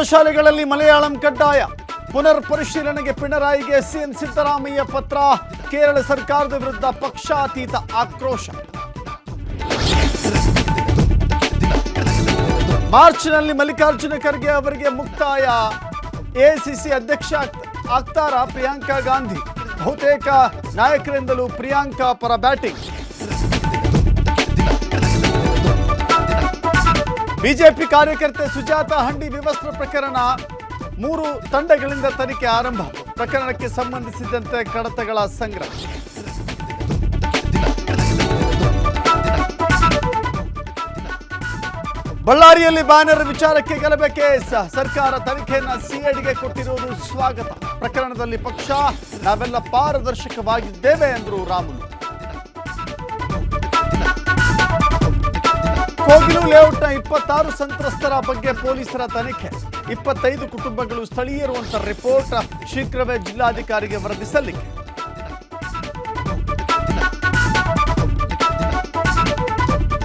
ಶಾಲೆಗಳಲ್ಲಿ ಮಲಯಾಳಂ ಕಡ್ಡಾಯ. ಪುನರ್ ಪರಿಶೀಲನೆಗೆ ಪಿಣರಾಯಿಗೆ ಸಿಎಂ ಸಿದ್ದರಾಮಯ್ಯ ಪತ್ರ. ಕೇರಳ ಸರ್ಕಾರದ ವಿರುದ್ಧ ಪಕ್ಷಾತೀತ ಆಕ್ರೋಶ. ಮಾರ್ಚ್ನಲ್ಲಿ ಮಲ್ಲಿಕಾರ್ಜುನ ಖರ್ಗೆ ಅವರಿಗೆ ಮುಕ್ತಾಯ. ಎಐಸಿಸಿ ಅಧ್ಯಕ್ಷ ಆಗ್ತಾರಾ ಪ್ರಿಯಾಂಕಾ ಗಾಂಧಿ? ಬಹುತೇಕ ನಾಯಕರಿಂದಲೂ ಪ್ರಿಯಾಂಕಾ ಪರ ಬ್ಯಾಟಿಂಗ್. ಬಿಜೆಪಿ ಕಾರ್ಯಕರ್ತೆ ಸುಜಾತ ಹಂಡಿ ವಿವಸ್ತ್ರ ಪ್ರಕರಣ 3 ತಂಡಗಳಿಂದ ತನಿಖೆ ಆರಂಭ. ಪ್ರಕರಣಕ್ಕೆ ಸಂಬಂಧಿಸಿದಂತೆ ಕಡತಗಳ ಸಂಗ್ರಹ. ಬಳ್ಳಾರಿಯಲ್ಲಿ ಬ್ಯಾನರ್ ವಿಚಾರಕ್ಕೆ ಗಲಭೆ ಕೇಸ್. ಸರ್ಕಾರ ತನಿಖೆಯನ್ನು ಸಿಐಡಿಗೆ ಕೊಟ್ಟಿರುವುದು ಸ್ವಾಗತ. ಪ್ರಕರಣದಲ್ಲಿ ಪಕ್ಷ ನಾವೆಲ್ಲ ಪಾರದರ್ಶಕವಾಗಿದ್ದೇವೆ ಎಂದರು ರಾಮುಲು. ಕೋಗಿಲು ಲೇಔಟ್ನ 26 ಸಂತ್ರಸ್ತರ ಬಗ್ಗೆ ಪೊಲೀಸರ ತನಿಖೆ. 25 ಕುಟುಂಬಗಳು ಸ್ಥಳೀಯರು ಅಂತ ರಿಪೋರ್ಟ್. ಶೀಘ್ರವೇ ಜಿಲ್ಲಾಧಿಕಾರಿಗೆ ವರದಿ ಸಲ್ಲಿಕೆ.